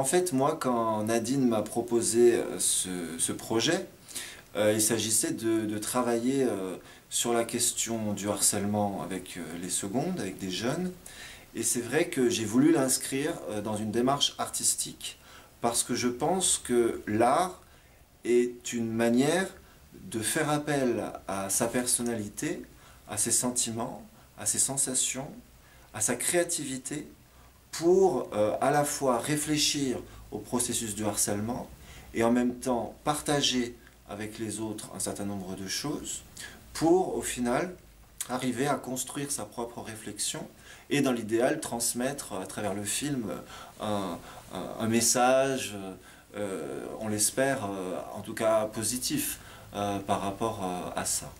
en fait, moi, quand Nadine m'a proposé ce projet, il s'agissait de travailler sur la question du harcèlement avec les secondes, avec des jeunes. Et c'est vrai que j'ai voulu l'inscrire dans une démarche artistique parce que je pense que l'art est une manière de faire appel à sa personnalité, à ses sentiments, à ses sensations, à sa créativité pour à la fois réfléchir au processus du harcèlement et en même temps partager avec les autres un certain nombre de choses pour au final arriver à construire sa propre réflexion et dans l'idéal transmettre à travers le film un message, on l'espère, en tout cas positif par rapport à ça.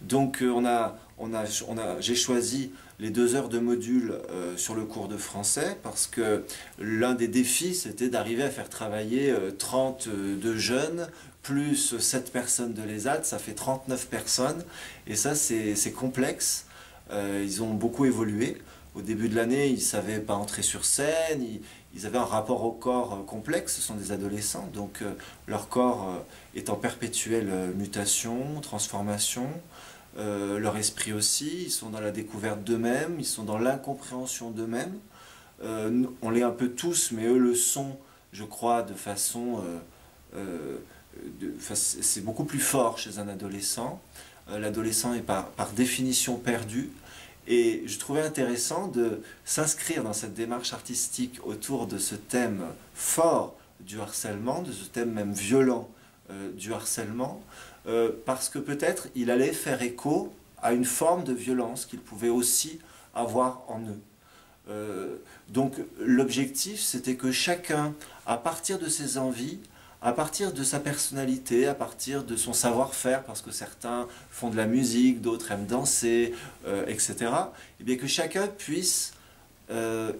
Donc j'ai choisi les 2 heures de module sur le cours de français parce que l'un des défis c'était d'arriver à faire travailler 30 de jeunes plus 7 personnes de l'ESAT, ça fait 39 personnes et ça c'est complexe. Ils ont beaucoup évolué. Au début de l'année, ils ne savaient pas entrer sur scène, ils avaient un rapport au corps complexe, ce sont des adolescents, donc leur corps est en perpétuelle mutation, transformation. Leur esprit aussi, ils sont dans la découverte d'eux-mêmes, ils sont dans l'incompréhension d'eux-mêmes. On l'est un peu tous, mais eux le sont, je crois, de façon... c'est beaucoup plus fort chez un adolescent. L'adolescent est par définition perdu. Et je trouvais intéressant de s'inscrire dans cette démarche artistique autour de ce thème fort du harcèlement, de ce thème même violent du harcèlement, parce que peut-être il allait faire écho à une forme de violence qu'il pouvait aussi avoir en eux. Donc l'objectif, c'était que chacun, à partir de ses envies, à partir de sa personnalité, à partir de son savoir-faire, parce que certains font de la musique, d'autres aiment danser, etc., et bien que chacun puisse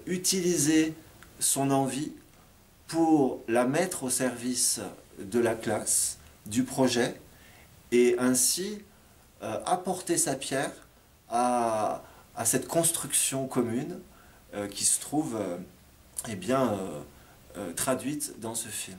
utiliser son envie pour la mettre au service de la classe, du projet, et ainsi apporter sa pierre à cette construction commune qui se trouve eh bien, traduite dans ce film.